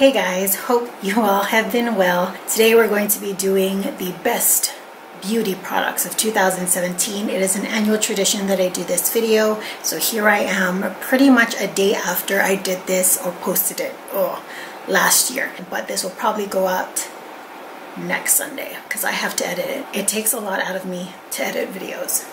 Hey guys, hope you all have been well. Today we're going to be doing the best beauty products of 2017. It is an annual tradition that I do this video, so here I am pretty much a day after I did this or posted it last year, but this will probably go out next Sunday because I have to edit it. It takes a lot out of me to edit videos.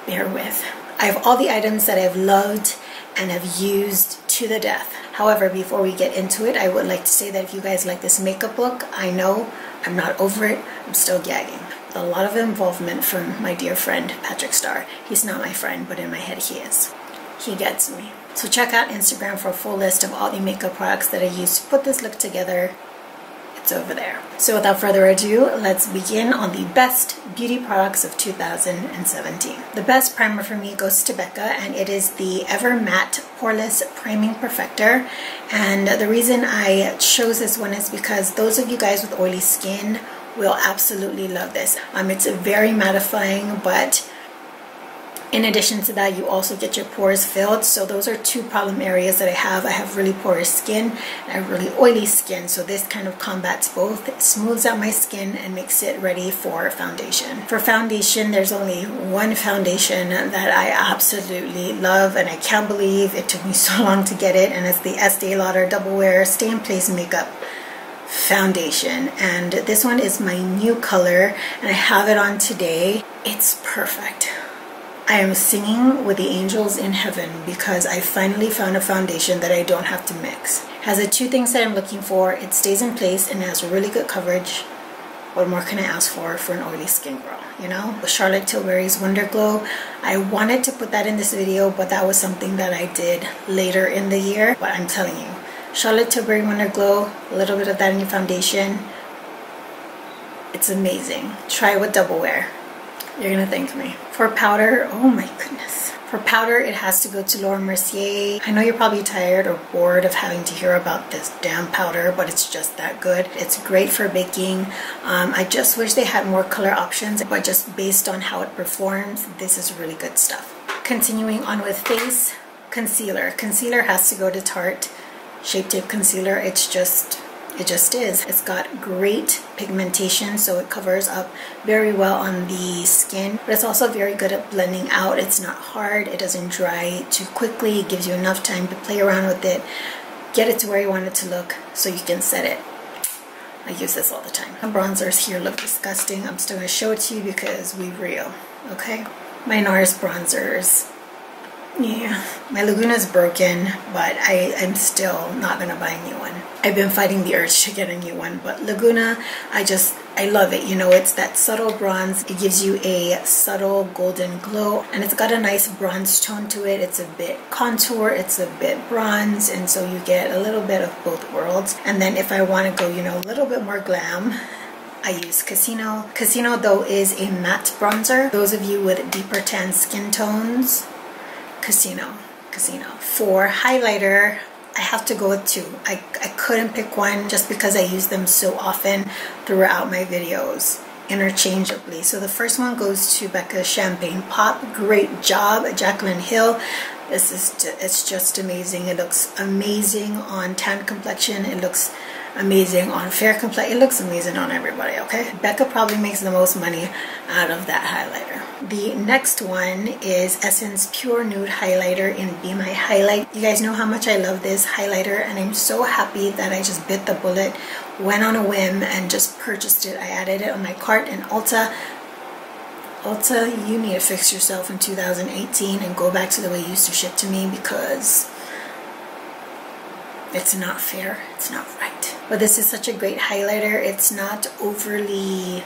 Bear with. I have all the items that I've loved and have used to the death. However, before we get into it, I would like to say that if you guys like this makeup look, I know I'm not over it. I'm still gagging. With a lot of involvement from my dear friend, Patrick Starr. He's not my friend, but in my head he is. He gets me. So check out Instagram for a full list of all the makeup products that I used to put this look together. It's over there. So without further ado, let's begin on the best beauty products of 2017. The best primer for me goes to Becca, and it is the Ever Matte Poreless Priming Perfector. And the reason I chose this one is because those of you guys with oily skin will absolutely love this. It's very mattifying, but in addition to that, you also get your pores filled. So those are two problem areas that I have. I have really porous skin and I have really oily skin. So this kind of combats both. It smooths out my skin and makes it ready for foundation. For foundation, there's only one foundation that I absolutely love, and I can't believe it took me so long to get it. And it's the Estee Lauder Double Wear Stay in Place Makeup Foundation. And this one is my new color and I have it on today. It's perfect. I am singing with the angels in heaven because I finally found a foundation that I don't have to mix. It has the two things that I'm looking for. It stays in place and has really good coverage. What more can I ask for an oily skin girl, you know? Charlotte Tilbury's Wonder Glow. I wanted to put that in this video, but that was something that I did later in the year. But I'm telling you, Charlotte Tilbury Wonder Glow, a little bit of that in your foundation. It's amazing. Try it with Double Wear. You're gonna thank me. For powder, oh my goodness. For powder, it has to go to Laura Mercier. I know you're probably tired or bored of having to hear about this damn powder, but it's just that good. It's great for baking. I just wish they had more color options, but just based on how it performs, this is really good stuff. Continuing on with face, concealer. Concealer has to go to Tarte Shape Tape Concealer. It just is. It's got great pigmentation, so it covers up very well on the skin, but it's also very good at blending out. It's not hard, it doesn't dry too quickly, it gives you enough time to play around with it, get it to where you want it to look so you can set it. I use this all the time. My bronzers here look disgusting. I'm still going to show it to you because we real, okay? My NARS bronzers. Yeah, my Laguna's broken, but I'm still not gonna buy a new one. I've been fighting the urge to get a new one, but Laguna, I love it. You know, it's that subtle bronze. It gives you a subtle golden glow, and it's got a nice bronze tone to it. It's a bit contour, it's a bit bronze, and so you get a little bit of both worlds. And then if I want to go, you know, a little bit more glam, I use Casino. Casino, though, is a matte bronzer. Those of you with deeper tan skin tones, Casino. For highlighter, I have to go with two. I couldn't pick one just because I use them so often throughout my videos interchangeably. So the first one goes to Becca's Champagne Pop. Great job, Jaclyn Hill. It's just amazing. It looks amazing on tan complexion. It looks amazing on fair complexion. It looks amazing on everybody, okay? Becca probably makes the most money out of that highlighter. The next one is Essence Pure Nude Highlighter in Be My Highlight. You guys know how much I love this highlighter, and I'm so happy that I just bit the bullet, went on a whim, and just purchased it. I added it on my cart in Ulta. Ulta, you need to fix yourself in 2018 and go back to the way you used to ship to me, because it's not fair, it's not right. But this is such a great highlighter. It's not overly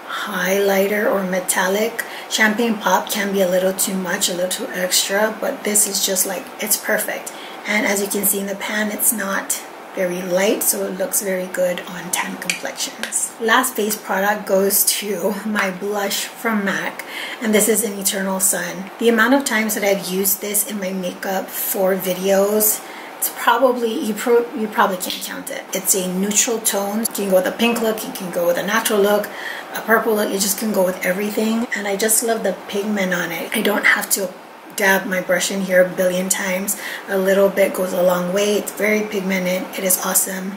highlighter or metallic. Champagne Pop can be a little too much, a little too extra, but this is just like, it's perfect. And as you can see in the pan, it's not very light, so it looks very good on tan complexions. Last face product goes to my blush from MAC, and this is an Eternal Sun. The amount of times that I've used this in my makeup for videos, it's probably, you probably can't count it. It's a neutral tone. You can go with a pink look, you can go with a natural look, a purple look, you just can go with everything. And I just love the pigment on it. I don't have to dab my brush in here a billion times. A little bit goes a long way. It's very pigmented. It is awesome.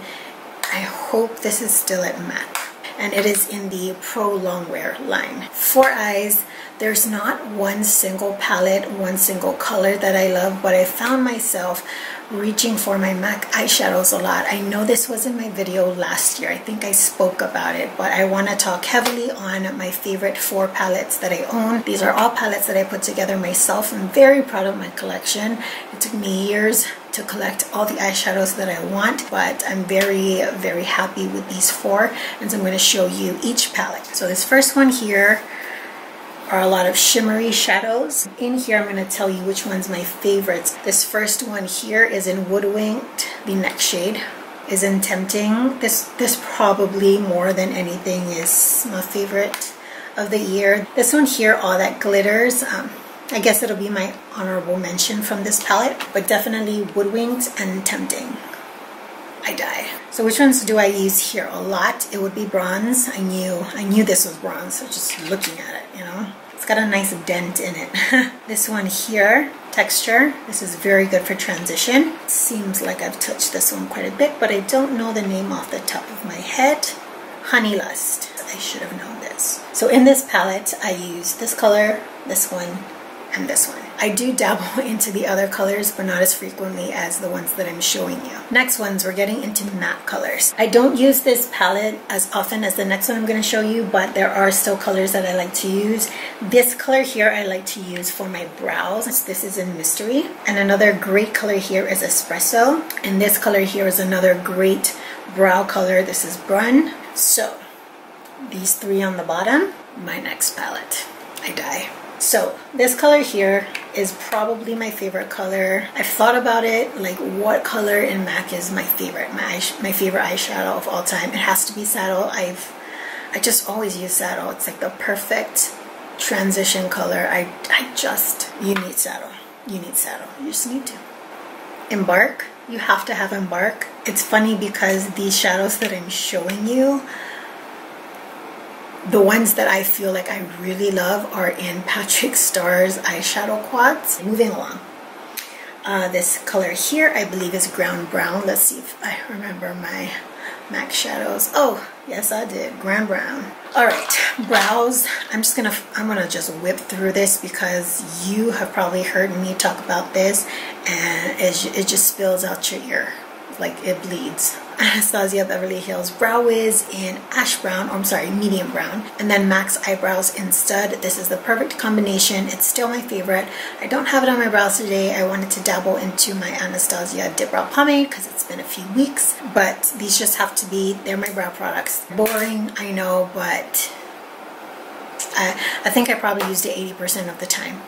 I hope this is still at MAC. And it is in the Pro Longwear line. For eyes, there's not one single palette, one single color that I love, but I found myself reaching for my MAC eyeshadows a lot. I know this was in my video last year. I think I spoke about it, but I want to talk heavily on my favorite 4 palettes that I own. These are all palettes that I put together myself. I'm very proud of my collection. It took me years to collect all the eyeshadows that I want, but I'm very, very happy with these 4, and so I'm going to show you each palette. So this first one here are a lot of shimmery shadows. In here, I'm going to tell you which one's my favorites. This first one here is in Woodwinked. The next shade is in Tempting. This probably more than anything is my favorite of the year. This one here, All That Glitters. I guess it'll be my honorable mention from this palette, but definitely Woodwinked and Tempting. I die. So which ones do I use here a lot? It would be bronze. I knew this was bronze, so just looking at it, you know. It's got a nice dent in it. This one here, Texture. This is very good for transition. It seems like I've touched this one quite a bit, but I don't know the name off the top of my head. Honey Lust. I should have known this. So in this palette, I use this color, this one, and this one. I do dabble into the other colors, but not as frequently as the ones that I'm showing you. Next ones, we're getting into matte colors. I don't use this palette as often as the next one I'm going to show you, but there are still colors that I like to use. This color here I like to use for my brows. This is in Mystery. And another great color here is Espresso. And this color here is another great brow color. This is Brun. So these 3 on the bottom, my next palette. I die. So this color here is probably my favorite color. I've thought about it, like what color in MAC is my favorite, my favorite eyeshadow of all time. It has to be Saddle. I just always use Saddle. It's like the perfect transition color. You need Saddle. You need Saddle. You just need to. Embark. You have to have Embark. It's funny because these shadows that I'm showing you, the ones that I feel like I really love are in Patrick Starr's eyeshadow quads. Moving along. This color here I believe is Ground Brown. Let's see if I remember my MAC shadows. Oh, yes I did. Ground Brown. Alright, brows. I'm gonna just whip through this because you have probably heard me talk about this and it just spills out your ear. Like it bleeds. Anastasia Beverly Hills Brow Wiz in ash brown, or I'm sorry, medium brown, and then MAC's eyebrows in Stud. This is the perfect combination. It's still my favorite. I don't have it on my brows today. I wanted to dabble into my Anastasia Dip Brow Pomade because it's been a few weeks, but these just have to be, they're my brow products. Boring, I know, but I think I probably used it 80% of the time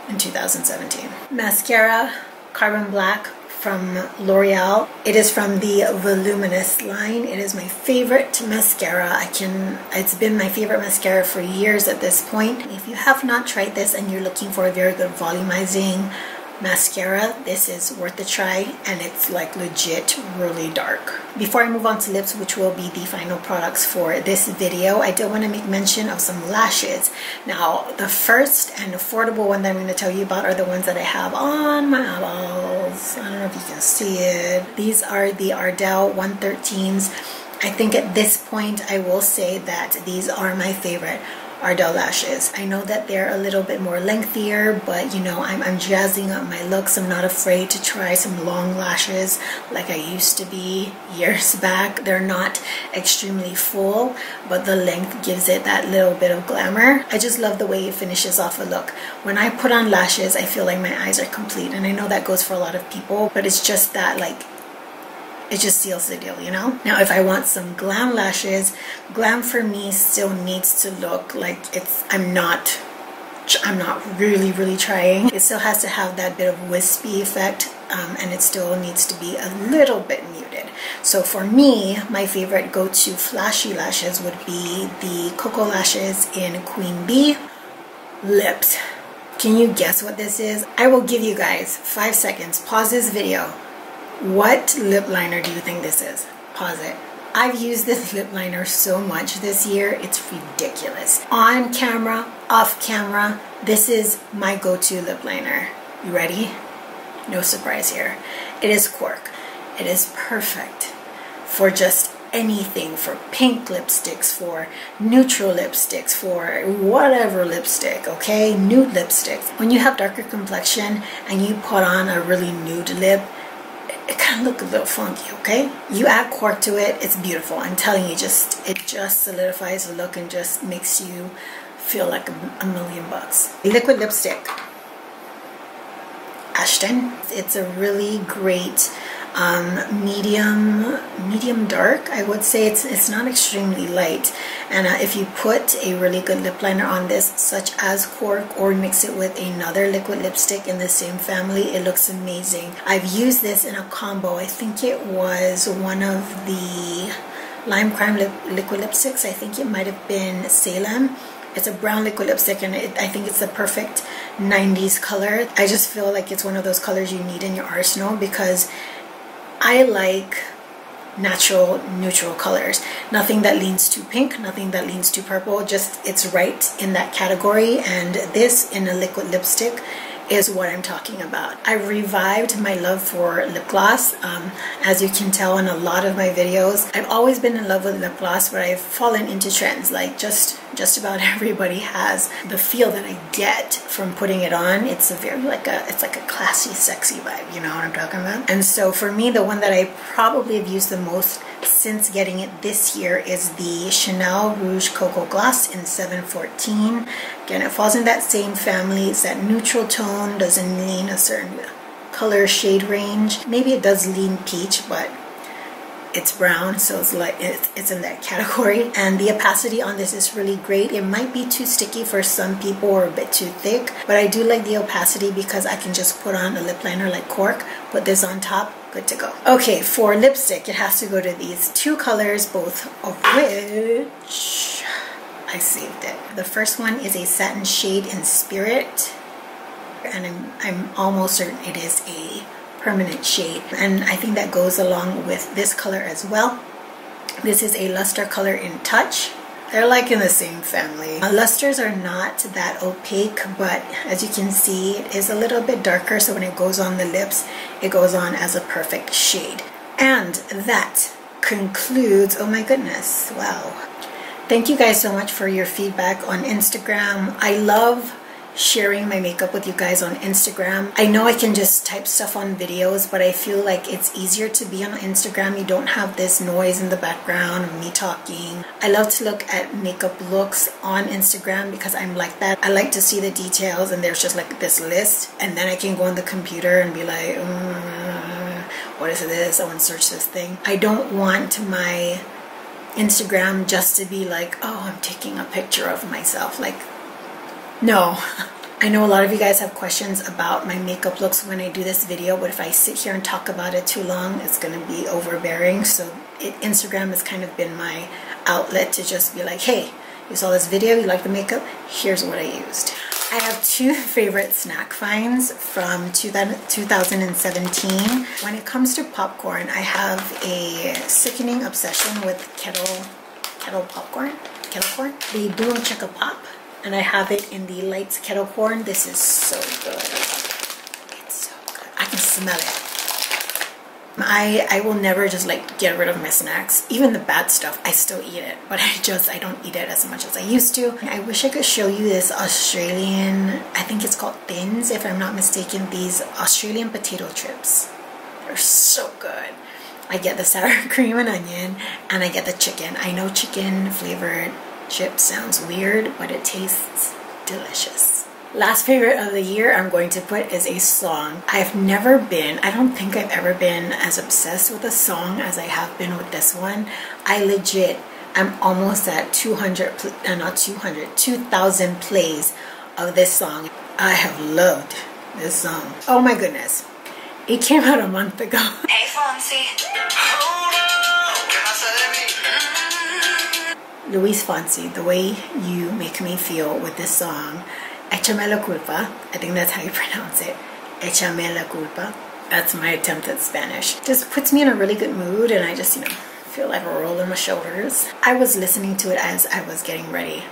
in 2017. Mascara, Carbon Black from L'Oreal. It is from the Voluminous line. It is my favorite mascara. It's been my favorite mascara for years at this point. If you have not tried this and you're looking for a very good volumizing mascara, this is worth a try, and it's like legit really dark. Before I move on to lips, which will be the final products for this video, I did want to make mention of some lashes. Now the first and affordable one that I'm going to tell you about are the ones that I have on my eyeballs. I don't know if you can see it. These are the Ardell 113s. I think at this point I will say that these are my favorite Ardell lashes. I know that they're a little bit more lengthier, but you know, I'm jazzing up my looks. I'm not afraid to try some long lashes like I used to be years back. They're not extremely full, but the length gives it that little bit of glamour. I just love the way it finishes off a look. When I put on lashes, I feel like my eyes are complete, and I know that goes for a lot of people, but it's just that, like, it just seals the deal, you know? Now, if I want some glam lashes, glam for me still needs to look like I'm not really trying. It still has to have that bit of wispy effect, and it still needs to be a little bit muted. So for me, my favorite go-to flashy lashes would be the Cocoa Lashes in Queen Bee. Lips. Can you guess what this is? I will give you guys 5 seconds. Pause this video. What lip liner do you think this is? Pause it. I've used this lip liner so much this year, it's ridiculous. On camera, off camera, this is my go-to lip liner. You ready? No surprise here. It is Cork. It is perfect for just anything, for pink lipsticks, for neutral lipsticks, for whatever lipstick, okay? Nude lipsticks. When you have darker complexion and you put on a really nude lip, it kind of look a little funky, okay? You add cork to it, it's beautiful. I'm telling you, it just solidifies the look and just makes you feel like a million bucks. Liquid lipstick, Ashton. It's a really great medium dark, I would say. It's not extremely light, and if you put a really good lip liner on this, such as cork, or mix it with another liquid lipstick in the same family, it looks amazing. I've used this in a combo. I think it was one of the Lime Crime liquid lipsticks. I think it might have been Salem. It's a brown liquid lipstick, and I think it's the perfect 90s color. I just feel like it's one of those colors you need in your arsenal, because I like natural, neutral colors. Nothing that leans too pink, nothing that leans too purple. Just, it's right in that category, and this in a liquid lipstick is what I'm talking about. I revived my love for lip gloss. As you can tell in a lot of my videos, I've always been in love with lip gloss, but I've fallen into trends. Like just about everybody has. The feel that I get from putting it on, it's a very it's like a classy, sexy vibe, you know what I'm talking about? And so for me, the one that I probably have used the most since getting it this year is the Chanel Rouge Cocoa Gloss in 714. Again, it falls in that same family. It's that neutral tone, doesn't lean a certain color shade range. Maybe it does lean peach, but it's brown, so it's like it's in that category. And the opacity on this is really great. It might be too sticky for some people, or a bit too thick, but I do like the opacity because I can just put on a lip liner like cork, put this on top, good to go. Okay, for lipstick, it has to go to these two colors, both of which I saved it. The first one is a satin shade in Spirit, and I'm almost certain it is a permanent shade, and I think that goes along with this color as well. This is a luster color in Touch. They're like in the same family. Lusters are not that opaque, but as you can see, it is a little bit darker, so when it goes on the lips, it goes on as a perfect shade. And that concludes, oh my goodness, wow. Thank you guys so much for your feedback on Instagram. I love sharing my makeup with you guys on Instagram. I know I can just type stuff on videos, but I feel like it's easier to be on Instagram. You don't have this noise in the background of me talking. I love to look at makeup looks on Instagram because I'm like that. I like to see the details, and there's just like this list, and then I can go on the computer and be like, what is this? I want to search this thing. I don't want my Instagram just to be like, oh, I'm taking a picture of myself. Like, no. I know a lot of you guys have questions about my makeup looks when I do this video, but if I sit here and talk about it too long, it's going to be overbearing. So Instagram has kind of been my outlet to just be like, hey, you saw this video, you like the makeup, here's what I used. I have two favorite snack finds from 2017. When it comes to popcorn, I have a sickening obsession with kettle corn, the Boom Chicka Pop. And I have it in the light kettle corn. This is so good. It's so good. I can smell it. I will never just like get rid of my snacks. Even the bad stuff, I still eat it. But I don't eat it as much as I used to. I wish I could show you this Australian, I think it's called Thins, if I'm not mistaken. These Australian potato chips. They're so good. I get the sour cream and onion, and I get the chicken. I know chicken flavored chip sounds weird, but it tastes delicious. Last favorite of the year I'm going to put is a song. I don't think I've ever been as obsessed with a song as I have been with this one. I'm almost at 2,000 plays of this song. I have loved this song. Oh my goodness. It came out a month ago. Hey Fonzie. Luis Fonsi, the way you make me feel with this song, Échame la culpa, I think that's how you pronounce it, Échame la culpa. That's my attempt at Spanish. Just puts me in a really good mood, and I just, feel like a roll in my shoulders. I was listening to it as I was getting ready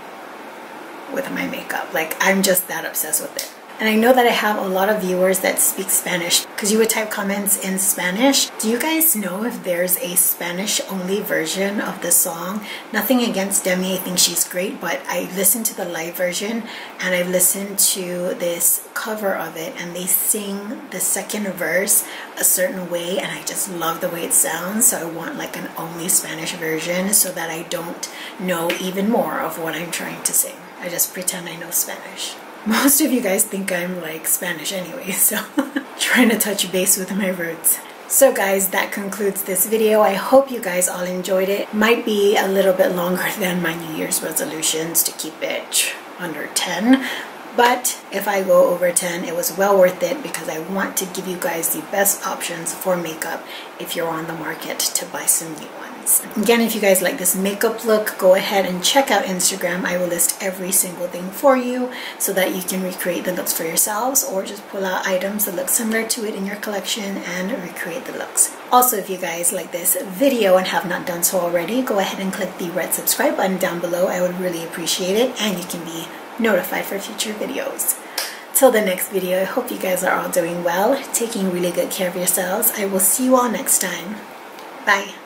with my makeup. Like, I'm just that obsessed with it. And I know that I have a lot of viewers that speak Spanish because you would type comments in Spanish. Do you guys know if there's a Spanish only version of the song? Nothing against Demi, I think she's great, but I listened to the live version and I've listened to this cover of it, and they sing the second verse a certain way and I just love the way it sounds. So I want like an only Spanish version so that I don't know even more of what I'm trying to sing. I just pretend I know Spanish. Most of you guys think I'm like Spanish anyway, so trying to touch base with my roots. So guys, that concludes this video. I hope you guys all enjoyed it. Might be a little bit longer than my New Year's resolutions to keep it under 10. But if I go over 10, it was well worth it because I want to give you guys the best options for makeup if you're on the market to buy some new ones. Again, if you guys like this makeup look, go ahead and check out Instagram. I will list every single thing for you so that you can recreate the looks for yourselves, or just pull out items that look similar to it in your collection and recreate the looks. Also, if you guys like this video and have not done so already, go ahead and click the red subscribe button down below. I would really appreciate it, and you can be notified for future videos. Till the next video, I hope you guys are all doing well, taking really good care of yourselves. I will see you all next time. Bye.